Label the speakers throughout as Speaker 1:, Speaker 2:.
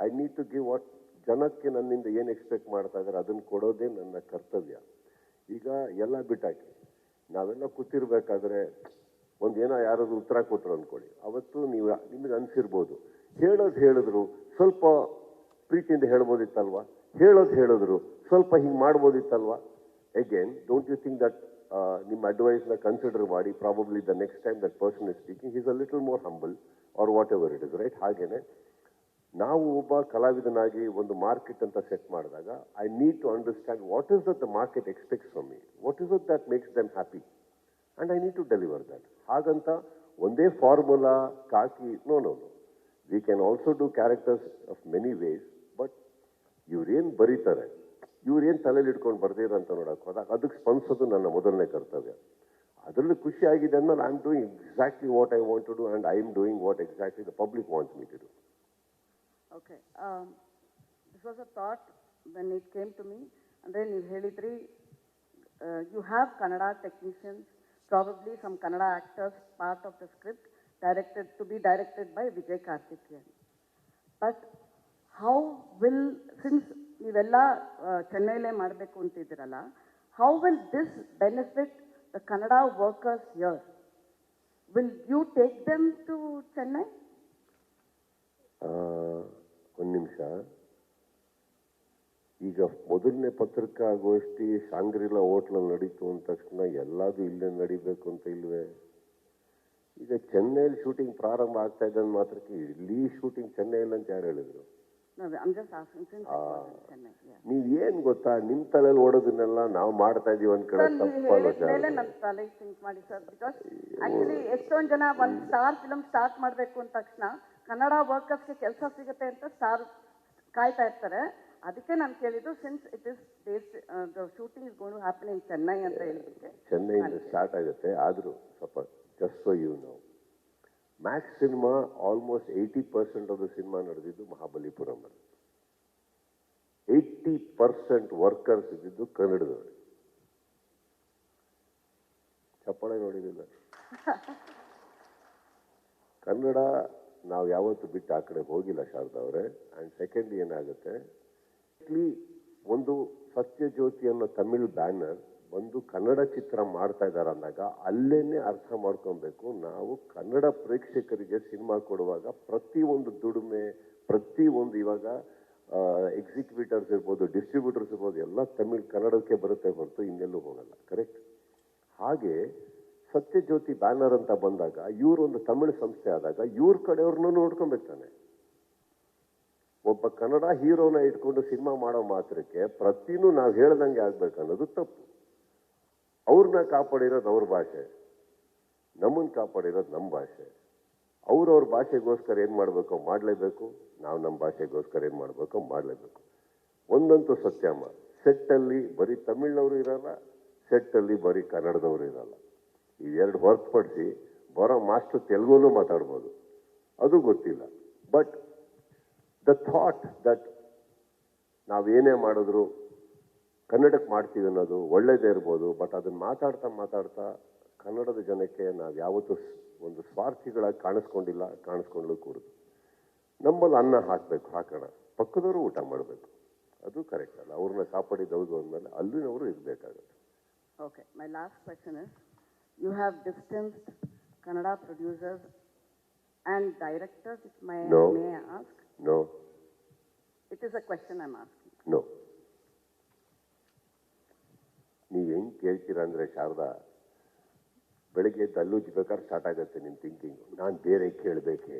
Speaker 1: I need to give what ಜನಕ್ಕೆ ನನ್ನಿಂದ ಏನು ಎಕ್ಸ್ಪೆಕ್ಟ್ ಮಾಡ್ತಾ ಇದ್ದಾರೆ ಅದನ್ನು ಕೊಡೋದೇ ನನ್ನ ಕರ್ತವ್ಯ. ಈಗ ಎಲ್ಲ ಬಿಟ್ಟಾಕಿ ನಾವೆಲ್ಲ ಕೂತಿರ್ಬೇಕಾದ್ರೆ ಒಂದೇನೋ ಯಾರಾದ್ರು ಉತ್ತರ ಕೊಟ್ಟರು ಅಂದ್ಕೊಳ್ಳಿ, ಅವತ್ತು ನೀವು ನಿಮಗೆ ಅನಿಸಿರ್ಬೋದು ಹೇಳಿದ್ರು ಸ್ವಲ್ಪ ಪ್ರೀತಿಯಿಂದ ಹೇಳ್ಬೋದಿತ್ತಲ್ವಾ, ಹೇಳಿದ್ರು ಸ್ವಲ್ಪ ಹಿಂಗೆ ಮಾಡ್ಬೋದಿತ್ತಲ್ವಾ. Again don't you think that ನಿಮ್ಮ ಅಡ್ವೈಸ್ನ ಕನ್ಸಿಡರ್ ಮಾಡಿ probably the next time that person is speaking is a little more humble or whatever it is, right? ಹಾಗೇನೆ ನಾವು ಒಬ್ಬ ಕಲಾವಿದನಾಗಿ ಒಂದು ಮಾರ್ಕೆಟ್ ಅಂತ ಸೆಟ್ ಮಾಡಿದಾಗ I need to understand what is that the market expects from me, what is that makes them happy and I need to deliver that. ಹಾಗಂತ ಒಂದೇ formula khaki no, we can also do characters of many ways. But ಇವ್ರೇನು ಬರೀತಾರೆ, ಇವ್ರೇನು ತಲೆಯಲ್ಲಿ ಇಟ್ಕೊಂಡು ಬರ್ದಿರ ಅಂತ ನೋಡಕ್ಕೆ ಹೋದಾಗ ಅದಕ್ಕೆ ಸ್ಪಂದಿಸೋದು ನನ್ನ ಮೊದಲನೇ ಕರ್ತವ್ಯ. ಅದರಲ್ಲಿ ಖುಷಿ ಆಗಿದೆ ಅಂದ್ಮೇಲೆ I am doing exactly what I want to do and I am doing what exactly the public wants me to do.
Speaker 2: Okay. This was a thought when it came to me. And then you helidri, you have Kannada technicians, probably some Kannada actors, part of the script, to be directed by Vijay Karthikeyan. But how will, since ನೀವೆಲ್ಲ ಚೆನ್ನೈಲೇ ಮಾಡಬೇಕು ಅಂತಿದ್ದೀರಲ್ಲ, how will this benefit the Kannada workers here? Will you take them to Chennai?
Speaker 1: ಒಂದು ನಿಮಿಷ. ಈಗ ಮೊದಲನೇ ಪತ್ರಿಕಾಗೋಷ್ಠಿ Shangri-La ಹೋಟ್ಲಲ್ಲಿ ನಡೀತು ಅಂದ ತಕ್ಷಣ ಎಲ್ಲದೂ ಇಲ್ಲೇ ನಡಿಬೇಕು ಅಂತ ಇಲ್ವೇ? ಈಗ ಚೆನ್ನೈಲಿ ಶೂಟಿಂಗ್ ಪ್ರಾರಂಭ ಆಗ್ತಾ ಇದೆ ಮಾತ್ರಕ್ಕೆ ಇಲ್ಲಿ ಶೂಟಿಂಗ್ ಚೆನ್ನೈಲಿ ಅಂತ ಯಾರು ಹೇಳಿದ್ರು? ನೀವೇನ್ ಗೊತ್ತಾ, ನಿಮ್ ತಲೆಯಲ್ಲಿ ಓಡೋದನ್ನೆಲ್ಲ ನಾವು ಮಾಡ್ತಾ ಇದೀವಿ ಅಂತ
Speaker 2: ಎಷ್ಟೊಂದ್ ಜನ ಒಂದ್ ಸ್ಟಾರ್ ಫಿಲಂ ಸ್ಟಾರ್ಟ್ ಮಾಡ್ಬೇಕು ಅಂದ ತಕ್ಷಣ ಕನ್ನಡ ವರ್ಕರ್ಸ್ಗೆ ಕೆಲಸ ಸಿಗುತ್ತೆ ಅಂತ ಸ್ಟಾರ್ ಕಾಯ್ತಾ ಇರ್ತಾರೆ. ಅದಕ್ಕೆ ನಾನು ಕೇಳಿದ್ದು, since it is the shooting is going to happen in Chennai ಅಂತ ಹೇಳಿದ್ದಕ್ಕೆ.
Speaker 1: ಚೆನ್ನೈಯಿಂದ ಸ್ಟಾರ್ಟ್ ಆಗುತ್ತೆ. ಆದ್ರೂ ಸ್ವಲ್ಪ just so you know, Max cinema almost 80% of the cinema ನಡೆದಿದ್ದು ಮಹಾಬಲಿಪುರಂ. 80% ವರ್ಕರ್ಸ್ ಇದ್ದಿದ್ದು ಕನ್ನಡದವರು. ಚಪ್ಪಾಳೆ ನೋಡಿದಿಲ್ಲ. ಕನ್ನಡ ನಾವು ಯಾವತ್ತು ಬಿಟ್ಟು ಆ ಕಡೆ ಹೋಗಿಲ್ಲ ಶಾರದಾ ಅವರೇ. ಆ್ಯಂಡ್ ಸೆಕೆಂಡ್ ಏನಾಗುತ್ತೆ, ಒಂದು ಸತ್ಯಜ್ಯೋತಿ ಅನ್ನೋ ತಮಿಳ್ ಬ್ಯಾನರ್ ಒಂದು ಕನ್ನಡ ಚಿತ್ರ ಮಾಡ್ತಾ ಇದ್ದಾರೆ ಅಂದಾಗ ಅಲ್ಲೇನೆ ಅರ್ಥ ಮಾಡ್ಕೊಬೇಕು, ನಾವು ಕನ್ನಡ ಪ್ರೇಕ್ಷಕರಿಗೆ ಸಿನಿಮಾ ಕೊಡುವಾಗ ಪ್ರತಿಯೊಂದು ದುಡಿಮೆ, ಪ್ರತಿಯೊಂದು ಇವಾಗ ಎಕ್ಸಿಕ್ಯೂಟರ್ಸ್ ಇರ್ಬೋದು, ಡಿಸ್ಟ್ರಿಬ್ಯೂಟರ್ಸ್ ಇರ್ಬೋದು, ಎಲ್ಲ ತಮಿಳ್ ಕನ್ನಡಕ್ಕೆ ಬರುತ್ತೆ ಹೊರತು ಇನ್ನೆಲ್ಲೂ ಹೋಗಲ್ಲ. ಕರೆಕ್ಟ್? ಹಾಗೆ ಸತ್ಯಜ್ಯೋತಿ ಬ್ಯಾನರ್ ಅಂತ ಬಂದಾಗ ಇವರೊಂದು ತಮಿಳು ಸಂಸ್ಥೆ ಆದಾಗ ಇವ್ರ ಕಡೆಯವ್ರನ್ನೂ ನೋಡ್ಕೊಬೇಕು ತಾನೆ. ಒಬ್ಬ ಕನ್ನಡ ಹೀರೋನ ಇಟ್ಕೊಂಡು ಸಿನಿಮಾ ಮಾಡೋ ಮಾತ್ರಕ್ಕೆ ಪ್ರತಿನೂ ನಾವು ಹೇಳ್ದಂಗೆ ಆಗ್ಬೇಕು ಅನ್ನೋದು ತಪ್ಪು. ಅವ್ರನ್ನ ಕಾಪಾಡಿರೋದು ಅವ್ರ ಭಾಷೆ, ನಮ್ಮನ್ನು ಕಾಪಾಡಿರೋದು ನಮ್ಮ ಭಾಷೆ. ಅವ್ರವ್ರ ಭಾಷೆಗೋಸ್ಕರ ಏನು ಮಾಡಬೇಕು ಮಾಡಲೇಬೇಕು, ನಾವು ನಮ್ಮ ಭಾಷೆಗೋಸ್ಕರ ಏನು ಮಾಡಬೇಕು ಮಾಡಲೇಬೇಕು. ಒಂದಂತೂ ಸತ್ಯಮ್ಮ, ಸೆಟ್ಟಲ್ಲಿ ಬರೀ ತಮಿಳ್ನವರು ಇರಲ್ಲ, ಸೆಟ್ಟಲ್ಲಿ ಬರೀ ಕನ್ನಡದವರು ಇರಲ್ಲ. ಇವೆರಡು ಹೊರತುಪಡಿಸಿ ಬರೋ ಮಾಸ್ಟರ್ ತೆಲುಗುನೂ ಮಾತಾಡ್ಬೋದು, ಅದು ಗೊತ್ತಿಲ್ಲ. ಬಟ್ ದ ಥಾಟ್ ದಟ್ ನಾವೇನೇ ಮಾಡಿದ್ರು ಕನ್ನಡಕ್ಕೆ ಮಾಡ್ತೀವಿ ಅನ್ನೋದು ಒಳ್ಳೇದೇ ಇರ್ಬೋದು. ಬಟ್ ಅದನ್ನು ಮಾತಾಡ್ತಾ ಕನ್ನಡದ ಜನಕ್ಕೆ ನಾವು ಯಾವತ್ತೂ ಒಂದು ಸ್ವಾರ್ಥಿಗಳಾಗಿ ಕಾಣಿಸ್ಕೊಂಡಿಲ್ಲ, ಕಾಣಿಸ್ಕೊಳ್ಳಲು ಕೂಡುದು. ನಮ್ಮಲ್ಲಿ ಅನ್ನ ಹಾಕೋಣ, ಪಕ್ಕದವರು ಊಟ ಮಾಡಬೇಕು, ಅದು ಕರೆಕ್ಟ್ ಅಲ್ಲ. ಅವ್ರನ್ನ ಕಾಪಾಡಿದವರು ಅಂದಮೇಲೆ ಅಲ್ಲಿನವರು ಇರಬೇಕಾಗುತ್ತೆ.
Speaker 2: Okay, my last question is, you have distanced Kannada producers and directors, if may I ask?
Speaker 1: No.
Speaker 2: It is a question I'm asking.
Speaker 1: No. ನೀವು ಹೆಂಗೆ ಕೇಳ್ತೀರಾ ಅಂದರೆ ಶಾರದಾ, ಬೆಳಗ್ಗೆ ದಲ್ಲುಜ್ಬೇಕಾದ್ರೆ ಸ್ಟಾರ್ಟ್ ಆಗುತ್ತೆ ನಿಮ್ಮ ಥಿಂಕಿಂಗ್. ನಾನು ಬೇರೆ ಕೇಳಬೇಕೆ,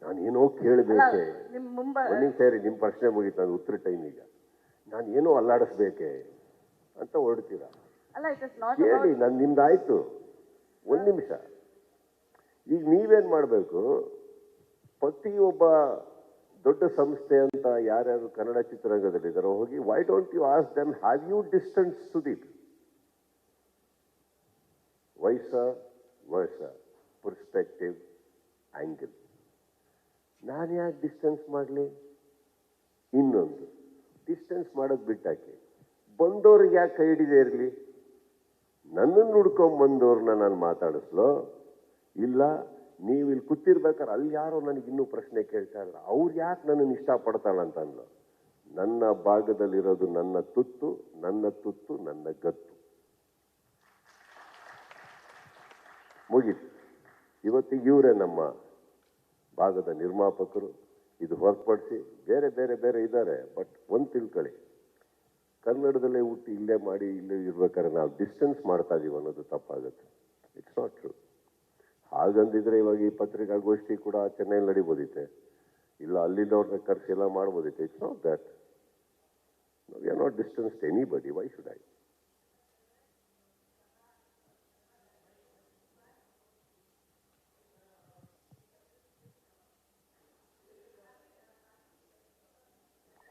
Speaker 1: ನಾನು ಏನೋ ಕೇಳಬೇಕೆ, ಸೇರಿ ನಿಮ್ಮ ಪ್ರಶ್ನೆ ಮುಗೀತು, ನಾನು ಉತ್ತರ ಟೈಮ್. ಈಗ ನಾನು ಏನೋ ಅಲ್ಲಾಡಿಸ್ಬೇಕೆ ಅಂತ ಹೊರಡ್ತೀರಾ. ಹೇಳಿ, ನಾನು ನಿಮ್ದಾಯ್ತು. ಒಂದು ನಿಮಿಷ. ಈಗ ನೀವೇನು ಮಾಡಬೇಕು, ಪ್ರತಿಯೊಬ್ಬ ದೊಡ್ಡ ಸಂಸ್ಥೆ ಅಂತ ಯಾರ್ಯಾರು ಕನ್ನಡ ಚಿತ್ರರಂಗದಲ್ಲಿದ್ದಾರೋ ಹೋಗಿ, why don't you ask them, have you distance Sudeep? Vice versa, perspective, angle. ನಾನು ಯಾಕೆ ಡಿಸ್ಟೆನ್ಸ್ ಮಾಡಲಿ? ಇನ್ನೊಂದು, ಡಿಸ್ಟೆನ್ಸ್ ಮಾಡೋದು ಬಿಟ್ಟಾಕಿ ಬಂದವ್ರಿಗೆ ಯಾಕೆ ಕೈ ಹಿಡಿದೇ ಇರಲಿ? ನನ್ನನ್ನು ಹುಡ್ಕೊಂಬಂದವ್ರನ್ನ ನಾನು ಮಾತಾಡಿಸ್ಲೋ, ಇಲ್ಲ ನೀವು ಇಲ್ಲಿ ಕೂತಿರ್ಬೇಕಾದ್ರೆ ಅಲ್ಲಿ ಯಾರೋ ನನಗೆ ಇನ್ನೂ ಪ್ರಶ್ನೆ ಕೇಳ್ತಾ ಇಲ್ಲ, ಅವ್ರು ಯಾಕೆ ನನ್ನನ್ನು ಇಷ್ಟಪಡ್ತಾಳಂತ ಅಂದ್ಲು. ನನ್ನ ಭಾಗದಲ್ಲಿರೋದು ನನ್ನ ತುತ್ತು, ನನ್ನ ತುತ್ತು ನನ್ನ ಗತ್ತು. ಮುಗೀತು. ಇವತ್ತಿಗೆ ಇವರೇ ನಮ್ಮ ಭಾಗದ ನಿರ್ಮಾಪಕರು. ಇದು ಹೊರತುಪಡಿಸಿ ಬೇರೆ ಬೇರೆ ಬೇರೆ ಇದ್ದಾರೆ. ಬಟ್ ಒಂದು ತಿಳ್ಕೊಳ್ಳಿ, ಕನ್ನಡದಲ್ಲೇ ಹುಟ್ಟಿ ಇಲ್ಲೇ ಮಾಡಿ ಇಲ್ಲೇ ಇರ್ಬೇಕಾದ್ರೆ ನಾವು ಡಿಸ್ಟೆನ್ಸ್ ಮಾಡ್ತಾ ಇದೀವಿ ಅನ್ನೋದು ತಪ್ಪಾಗುತ್ತೆ. It's not true. ಹಾಗಂದಿದ್ರೆ ಇವಾಗ ಈ ಪತ್ರಿಕಾಗೋಷ್ಠಿ ಕೂಡ ಚೆನ್ನೈಲಿ ನಡಿಬೋದಿತ್ತೆ, ಇಲ್ಲ ಅಲ್ಲಿದ್ದವ್ರನ್ನ ಕರೆಸಿ ಎಲ್ಲ ಮಾಡ್ಬೋದಿತ್ತೆ. It's not that. We are not distance to anybody. Why should I?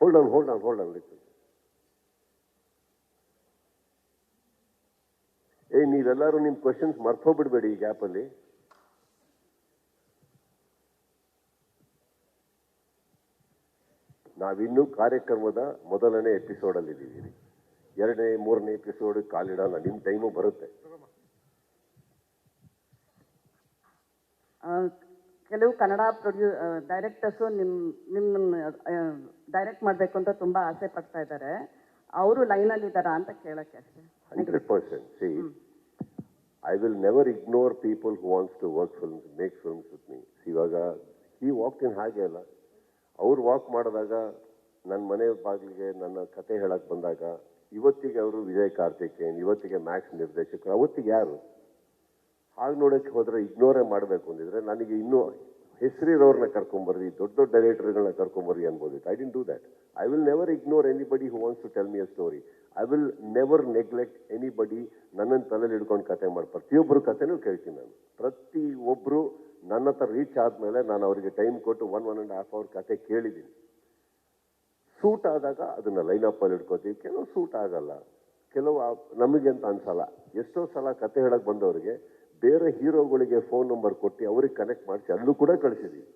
Speaker 1: hold on, listen. ನೀವೆಲ್ಲರೂ ನಿಮ್ಮ ಕ್ವಶನ್ಸ್ ಮರ್ತೋಗ್ಬಿಡ್ಬೇಡಿ ಈ ಗ್ಯಾಪಲ್ಲಿ. ನಾವಿನ್ನೂ ಕಾರ್ಯಕ್ರಮದ ಮೊದಲನೇ ಎಪಿಸೋಡಲ್ಲಿ ಇದ್ದೀವಿ. 2ನೇ 3ನೇ ಎಪಿಸೋಡ್ ಕಾಲಿಡಲ್ಲ. ನಿಮ್ಮ ಟೈಮು ಬರುತ್ತೆ.
Speaker 2: ಕೆಲವು ಕನ್ನಡ ಡೈರೆಕ್ಟರ್ಸು ನಿಮ್ಮನ್ನು ಡೈರೆಕ್ಟ್ ಮಾಡಬೇಕು ಅಂತ ತುಂಬ ಆಸೆ ಪಡ್ತಾ ಇದ್ದಾರೆ. ಅವರು ಲೈನಲ್ಲಿ ಇದ್ದಾರಾ ಅಂತ ಕೇಳಕ್ಕೆ ಅಷ್ಟೇ.
Speaker 1: 100%. See, I will never ignore people who wants to work films, make films with me. See, ಇವಾಗ he walked in ಹಾಗೆ ಅಲ್ಲ. ಅವ್ರು ವಾಕ್ ಮಾಡಿದಾಗ ನನ್ನ ಮನೆ ಬಾಗಿಲಿಗೆ ನನ್ನ ಕತೆ ಹೇಳಕ್ಕೆ ಬಂದಾಗ ಇವತ್ತಿಗೆ ಅವರು ವಿಜಯ್ ಕಾರ್ತಿಕೇಯನ್, ಇವತ್ತಿಗೆ ಮ್ಯಾಕ್ಸ್ ನಿರ್ದೇಶಕರು, ಅವತ್ತಿಗೆ ಯಾರು? ಹಾಗೆ ನೋಡೋಕ್ಕೆ ಹೋದರೆ ಇಗ್ನೋರೇ ಮಾಡಬೇಕು ಅಂದಿದ್ರೆ ನನಗೆ ಇನ್ನೂ ಹೆಸರಿರೋರನ್ನ ಕರ್ಕೊಂಬರ್ರಿ, ದೊಡ್ಡ ದೊಡ್ಡ ಡೈರೆಕ್ಟರ್ಗಳನ್ನ ಕರ್ಕೊಂಬರ್ರಿ ಅನ್ಬೋದಿತ್ತು. I didn't do that. I will never ignore anybody who wants to tell me a story. I will never neglect anybody. ನನ್ನನ್ನು ತಲೆಯಲ್ಲಿ ಹಿಡ್ಕೊಂಡು ಕತೆ ಮಾಡಿ ಪ್ರತಿಯೊಬ್ಬರು ಕತೆನೂ ಕೇಳ್ತೀನಿ ನಾನು. ಪ್ರತಿಯೊಬ್ಬರು ನನ್ನ ಹತ್ರ ರೀಚ್ ಆದಮೇಲೆ ನಾನು ಅವರಿಗೆ ಟೈಮ್ ಕೊಟ್ಟು 1.5 hour ಕತೆ ಕೇಳಿದ್ದೀನಿ. ಸೂಟ್ ಆದಾಗ ಅದನ್ನು ಲೈನಪ್ಪಲ್ಲಿ ಹಿಡ್ಕೋತೀವಿ. ಕೆಲವು ಸೂಟ್ ಆಗಲ್ಲ, ಕೆಲವು ನಮಗೆ ಅಂತ ಅನ್ಸಲ್ಲ. ಎಷ್ಟೋ ಸಲ ಕತೆ ಹೇಳಕ್ಕೆ ಬಂದವರಿಗೆ ಬೇರೆ ಹೀರೋಗಳಿಗೆ ಫೋನ್ ನಂಬರ್ ಕೊಟ್ಟು ಅವ್ರಿಗೆ ಕನೆಕ್ಟ್ ಮಾಡಿಸಿ ಅಲ್ಲೂ ಕೂಡ ಕಳಿಸಿದ್ದೀವಿ.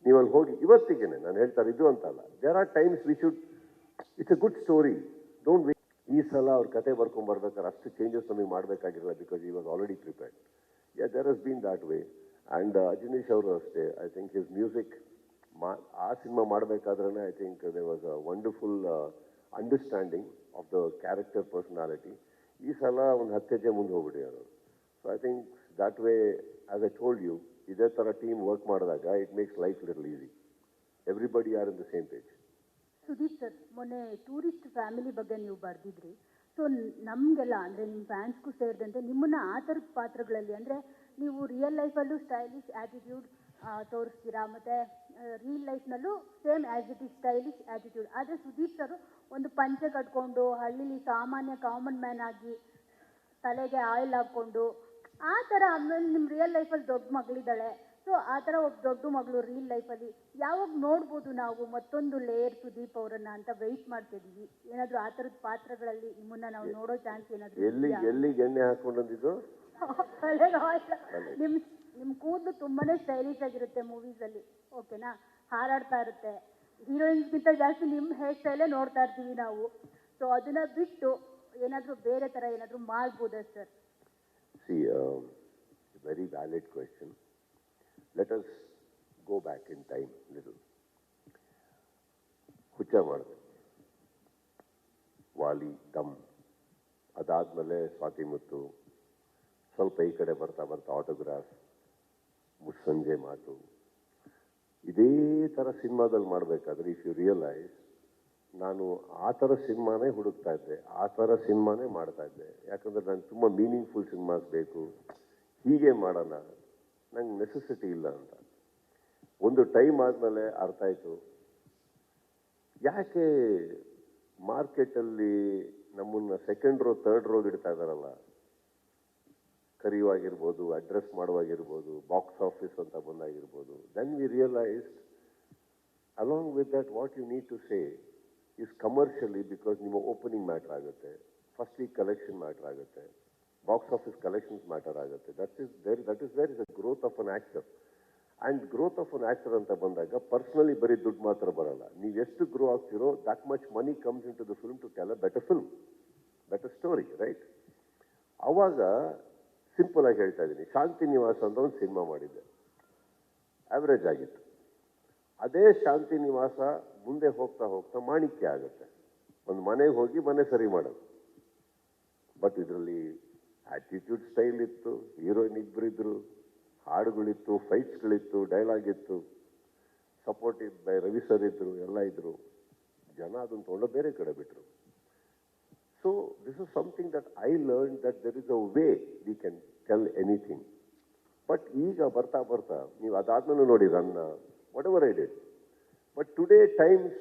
Speaker 1: ನೀವು ಅಲ್ಲಿ ಹೋಗಿ ಇವತ್ತಿಗೇನೆ ನಾನು ಹೇಳ್ತಾರೆ ಇದು ಅಂತಲ್ಲ. There are times we should, it's a good story, don't wait. ಈ ಸಲ ಅವ್ರ ಕತೆ ಬರ್ಕೊಂಡ್ಬರ್ಬೇಕಾದ್ರೆ ಅಷ್ಟು ಚೇಂಜಸ್ ನಮಗೆ ಮಾಡಬೇಕಾಗಿರಲ್ಲ, because he was already prepared. Yeah, there has been that way. And Ajaneesh ಅವರು ಅಷ್ಟೇ. ಐ ಥಿಂಕ್ ಹಿಸ್ ಮ್ಯೂಸಿಕ್ ಆ ಸಿನಿಮಾ ಮಾಡಬೇಕಾದ್ರೆ I think they was a wonderful understanding of the character personality. ಈ ಸಲ ಒಂದು 10 ಹೆಜ್ಜೆ ಮುಂದೆ ಹೋಗ್ಬಿಟ್ಟಿದ್ದಾರೆ. So I think that way, as I told you, ಇದೇ ಥರ ಟೀಮ್ ವರ್ಕ್ ಮಾಡಿದಾಗ it makes life little easy. Everybody are in the same page.
Speaker 3: Sudeep sir, ಮೊನ್ನೆ ಟೂರಿಸ್ಟ್ ಫ್ಯಾಮಿಲಿ ಬಗ್ಗೆ ನೀವು ಬರೆದಿದ್ರಿ. ಸೊ ನಮಗೆಲ್ಲ ಅಂದರೆ ನಿಮ್ಮ ಫ್ಯಾನ್ಸ್ಗೂ ಸೇರಿದಂತೆ ನಿಮ್ಮನ್ನು ಆ ಥರದ ಪಾತ್ರಗಳಲ್ಲಿ, ಅಂದರೆ ನೀವು ರಿಯಲ್ ಲೈಫಲ್ಲೂ ಸ್ಟೈಲಿಶ್ ಆ್ಯಟಿಟ್ಯೂಡ್ ತೋರಿಸ್ತೀರಾ, ಮತ್ತು ರಿಯಲ್ ಲೈಫ್ನಲ್ಲೂ same as it is stylish attitude. ಆದರೆ ಸುದೀಪ್ ಸರ್ ಒಂದು ಪಂಚೆ ಕಟ್ಕೊಂಡು ಹಳ್ಳಿಲಿ ಸಾಮಾನ್ಯ ಕಾಮನ್ ಮ್ಯಾನ್ ಆಗಿ ತಲೆಗೆ ಆಯಿಲ್ ಹಾಕ್ಕೊಂಡು ಆ ಥರ. ಆಮೇಲೆ ನಿಮ್ಮ ರಿಯಲ್ ಲೈಫಲ್ಲಿ ದೊಡ್ಡ ಮಗಳಿದ್ದಾಳೆ. ಸೊ ಆ ಥರ ಒಬ್ಬ ದೊಡ್ಡ ಮಗಳು ರಿಯಲ್ ಲೈಫಲ್ಲಿ ಯಾವಾಗ ನೋಡ್ಬೋದು ನಾವು ಮತ್ತೊಂದು ಲೇಯರ್ ಸುದೀಪ್ ಅವರನ್ನ ಅಂತ ವೆಯ್ಟ್ ಮಾಡ್ತಿದ್ದೀವಿ. ಏನಾದರೂ ಆ ಥರದ ಪಾತ್ರಗಳಲ್ಲಿ ನಿಮ್ಮನ್ನ ನಾವು ನೋಡೋ ಚಾನ್ಸ್ ಏನಾದರೂ?
Speaker 1: ಎಲ್ಲಿಗೆ ಎಣ್ಣೆ ಹಾಕೊಂಡಂದಿದ್ದು?
Speaker 3: ನಿಮ್ಮ ಕೂದಲು ತುಂಬಾನೇ ಸ್ಟೈಲಿಶ್ ಆಗಿರುತ್ತೆ ಮೂವೀಸಲ್ಲಿ, ಓಕೆನಾ? ಹಾರಾಡ್ತಾ ಇರುತ್ತೆ. ಹೀರೋಯಿನ್ಸ್ಗಿಂತ ಜಾಸ್ತಿ ನಿಮ್ಮ ಹೇರ್ ಸ್ಟೈಲೇ ನೋಡ್ತಾ ಇರ್ತೀವಿ ನಾವು. ಸೊ ಅದನ್ನ ಬಿಟ್ಟು ಏನಾದರೂ ಬೇರೆ ಥರ ಏನಾದರೂ ಮಾಡ್ಬೋದಾ sir?
Speaker 1: See, very valid question. Let us go back in time little. ಹುಚ್ಚ ಮಾಡಿದೆ, ವಾಲಿ, ದಮ್, ಅದಾದ್ಮೇಲೆ ಸ್ವಾತಿ ಮುತ್ತು, ಸ್ವಲ್ಪ ಈ ಕಡೆ ಬರ್ತಾ ಬರ್ತಾ ಆಟೋಗ್ರಾಫ್, ಮುಸ್ಸಂಜೆ ಮಾತು. ಇದೇ ಥರ ಸಿನಿಮಾದಲ್ಲಿ ಮಾಡಬೇಕಾದ್ರೆ ಇಫ್ ಯು ರಿಯಲೈಸ್, ನಾನು ಆ ಥರ ಸಿನಿಮಾನೇ ಹುಡುಕ್ತಾ ಇದ್ದೆ, ಆ ಥರ ಸಿನಿಮಾನೇ ಮಾಡ್ತಾ ಇದ್ದೆ. ಯಾಕಂದರೆ ನನಗೆ ತುಂಬ ಮೀನಿಂಗ್ಫುಲ್ ಸಿನಿಮಾಸ್ ಬೇಕು, ಹೀಗೆ ಮಾಡೋಣ, ನಂಗೆ ನೆಸೆಸಿಟಿ ಇಲ್ಲ ಅಂತ. ಒಂದು ಟೈಮ್ ಆದಮೇಲೆ ಅರ್ಥ ಆಯಿತು, ಯಾಕೆ ಮಾರ್ಕೆಟಲ್ಲಿ ನಮ್ಮನ್ನು ಸೆಕೆಂಡ್ ರೋ ಥರ್ಡ್ ರೋಗೆ ಇಡ್ತಾ ಇದ್ದಾರಲ್ಲ, ಕರೆಯುವಾಗಿರ್ಬೋದು, ಅಡ್ರೆಸ್ ಮಾಡುವಾಗಿರ್ಬೋದು, ಬಾಕ್ಸ್ ಆಫೀಸ್ ಅಂತ ಬಂದಾಗಿರ್ಬೋದು. Then we realised along with that what you need to say is commercially, because ನಿಮ್ಮ ಓಪನಿಂಗ್ ಮ್ಯಾಟರ್ ಆಗುತ್ತೆ, ಫಸ್ಟ್ ವೀಕ್ ಕಲೆಕ್ಷನ್ ಮ್ಯಾಟರ್ ಆಗುತ್ತೆ, ಬಾಕ್ಸ್ ಆಫೀಸ್ ಕಲೆಕ್ಷನ್ಸ್ ಮ್ಯಾಟರ್ ಆಗುತ್ತೆ. That is where is the growth of an actor. And growth of an actor ಅಂತ ಬಂದಾಗ personally ಬರೀ ದುಡ್ಡು ಮಾತ್ರ ಬರಲ್ಲ. ನೀವು ಎಷ್ಟು ಗ್ರೋ ಆಗ್ತಿರೋ that much money comes in to the film to tell a better film, better story, right? ಅವಾಗ ಸಿಂಪಲ್ ಆಗಿ ಹೇಳ್ತಾ ಇದ್ದೀನಿ, ಶಾಂತಿ ನಿವಾಸ ಅಂತ ಒಂದು ಸಿನಿಮಾ ಮಾಡಿದ್ದೆ, ಆವ್ರೇಜ್ ಆಗಿತ್ತು. ಅದೇ ಶಾಂತಿ ನಿವಾಸ ಮುಂದೆ ಹೋಗ್ತಾ ಹೋಗ್ತಾ ಮಾಣಿಕ್ಯ ಆಗುತ್ತೆ. ಒಂದು ಮನೆಗೆ ಹೋಗಿ ಮನೆ ಸರಿ ಮಾಡೋದು. ಬಟ್ ಇದರಲ್ಲಿ ಆಟಿಟ್ಯೂಡ್ ಸ್ಟೈಲ್ ಇತ್ತು, ಹೀರೋಯಿನ್ ಇಬ್ಬರಿದ್ರು, ಹಾಡುಗಳಿತ್ತು, ಫೈಟ್ಸ್ಗಳಿತ್ತು, ಡೈಲಾಗ್ ಇತ್ತು, ಸಪೋರ್ಟೆಡ್ ಬೈ ರವಿ ಸರ್ ಇದ್ರು, ಎಲ್ಲ ಇದ್ರು. ಜನ ಅದನ್ನು ತೊಗೊಂಡು ಬೇರೆ ಕಡೆ ಬಿಟ್ರು. So this is something that I learn that there is a way we can tell anything. But ಈಗ ಬರ್ತಾ ಬರ್ತಾ ನೀವು ಅದಾದ್ಮೇಲೆ ನೋಡಿ ರನ್ನ whatever I did. But today times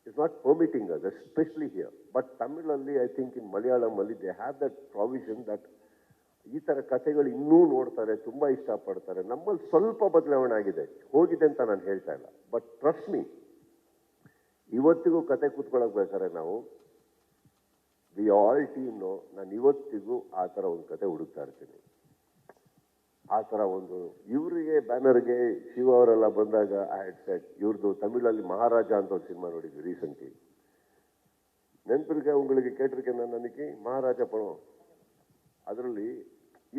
Speaker 1: is not permitting us, especially here. But Tamilali, I think in Malayalam, they have that provision that ಈ ಥರ ಕಥೆಗಳು ಇನ್ನೂ ನೋಡ್ತಾರೆ, ತುಂಬ ಇಷ್ಟಪಡ್ತಾರೆ. ನಮ್ಮಲ್ಲಿ ಸ್ವಲ್ಪ ಬದಲಾವಣೆ ಆಗಿದೆ, ಹೋಗಿದೆ ಅಂತ ನಾನು ಹೇಳ್ತಾ ಇಲ್ಲ. ಬಟ್ ಟ್ರಸ್ಟ್ ಮೀ, ಇವತ್ತಿಗೂ ಕತೆ ಕೂತ್ಕೊಳ್ಳೋಕೆ ಬೇಕಾದ್ರೆ ನಾವು ವಿ ಆಲ್ ಟೀಮ್ನು ನಾನು ಇವತ್ತಿಗೂ ಆ ಥರ ಒಂದು ಕತೆ ಹುಡುಕ್ತಾ ಇರ್ತೀನಿ. ಆ ಥರ ಒಂದು ಇವರಿಗೆ ಬ್ಯಾನರ್ಗೆ ಶಿವ ಅವರೆಲ್ಲ ಬಂದಾಗ ಐ ಹ್ಯಾಡ್ ಸೆಟ್ ಇವ್ರದ್ದು ತಮಿಳಲ್ಲಿ ಮಹಾರಾಜ ಅಂತ ಒಂದು ಸಿನಿಮಾ ನೋಡಿದ್ವಿ ರೀಸೆಂಟ್ಲಿ. ನೆನಪಿಗೆ ಉಂಗಳಿಗೆ ಕೇಟಿರ್ಕೆ ನನಗೆ ಮಹಾರಾಜ ಪಣೋ. ಅದರಲ್ಲಿ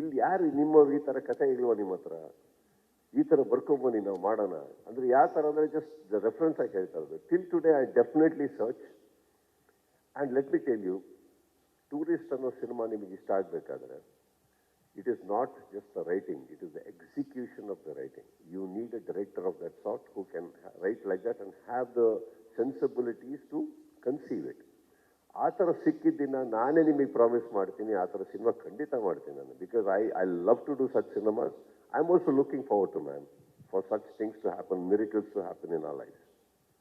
Speaker 1: ಇಲ್ಲಿ ಯಾರು ನಿಮ್ಮವ್ರಿಗೆ ಈ ಥರ ಕತೆ ಇಲ್ವಾ ನಿಮ್ಮ ಹತ್ರ, ಈ ಥರ ಬರ್ಕೊಂಬನ್ನಿ ನಾವು ಮಾಡೋಣ ಅಂದರೆ ಯಾವ ಥರ ಅಂದರೆ ಜಸ್ಟ್ ದ ರೆಫರೆನ್ಸ್ ಆಗಿ ಹೇಳ್ತಾ ಇರೋದು. Till today I definitely search and let me tell you, tourist ಅನ್ನೋ ಸಿನಿಮಾ ನಿಮಗೆ ಇಷ್ಟ ಆಗಬೇಕಾದ್ರೆ it is not just the writing, it is the execution of the writing. You need a director of that sort who can write like that and have the sensibilities to conceive it. ಆ ಥರ ಸಿಕ್ಕಿದ್ದಿನ ನಾನೇ ನಿಮಗೆ promise ಮಾಡ್ತೀನಿ, ಆ ಥರ cinema ಖಂಡಿತ ಮಾಡ್ತೀನಿ ನಾನು. Because I love to do such cinemas. I am also looking forward to man for such things to happen, miracles to happen in our life.